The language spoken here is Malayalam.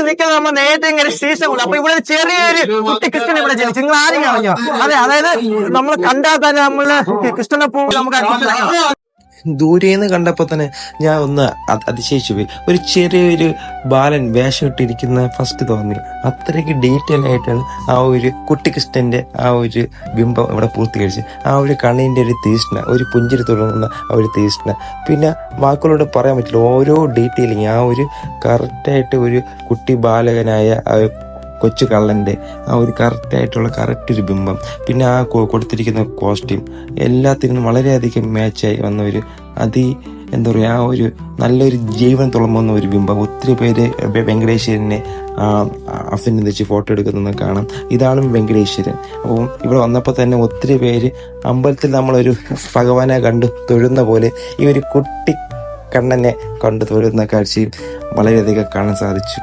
നിൽക്കുന്നത് നമ്മൾ നേരത്തെ ഇങ്ങനെ സ്റ്റേഷനുണ്ട്. അപ്പൊ ഇവിടെ ചെറിയൊരു കുട്ടി കൃഷ്ണൻ ഇവിടെ ജനിച്ചു. നിങ്ങൾ ആരും കാണോ? അതെ, അതായത് നമ്മൾ കണ്ടാൽ തന്നെ നമ്മള് കൃഷ്ണനെ പോകും നമുക്ക് ദൂരേന്ന് കണ്ടപ്പോ തന്നെ ഞാൻ ഒന്ന് അതിശയിച്ചു പോയി. ഒരു ചെറിയൊരു ബാലൻ വേഷം ഇട്ടിരിക്കുന്ന ഫസ്റ്റ് തോന്നി. അത്രയ്ക്ക് ഡീറ്റെയിൽ ആയിട്ടാണ് ആ ഒരു കുട്ടികൃഷ്ണന്റെ ആ ഒരു ബിംബം ഇവിടെ പൂർത്തീകരിച്ച്. ആ ഒരു കണ്ണിന്റെ ഒരു തീഷ്ണ, ഒരു പുഞ്ചിരി തുടങ്ങുന്ന ആ ഒരു തീഷ്ണ, പിന്നെ വാക്കുകളോട് പറയാൻ പറ്റില്ല ഓരോ ഡീറ്റെയിലിങ്. ആ ഒരു കറക്റ്റായിട്ട് ഒരു കുട്ടി ബാലകനായ ആ കൊച്ചു കള്ളന്റെ ആ ഒരു കറക്റ്റ് ഒരു ബിംബം, പിന്നെ ആ കൊടുത്തിരിക്കുന്ന കോസ്റ്റ്യൂം എല്ലാത്തിനും വളരെയധികം മാച്ചായി വന്ന ഒരു എന്താ പറയുക, ആ ഒരു നല്ലൊരു ജീവൻ തുളമ്പുന്ന ഒരു ബിംബം. ഒത്തിരി പേര് വെങ്കടേശ്വരനെ അഭിനന്ദിച്ച് ഫോട്ടോ എടുക്കുന്നത് കാണാം. ഇതാണ് വെങ്കടേശ്വരൻ. അപ്പം ഇവിടെ വന്നപ്പോൾ തന്നെ ഒത്തിരി പേര് അമ്പലത്തിൽ നമ്മളൊരു ഭഗവാനെ കണ്ടു തൊഴുന്ന പോലെ ഈ ഒരു കുട്ടി കണ്ണനെ കണ്ടു തൊഴുന്ന കാഴ്ചയും വളരെയധികം കാണാൻ സാധിച്ചു.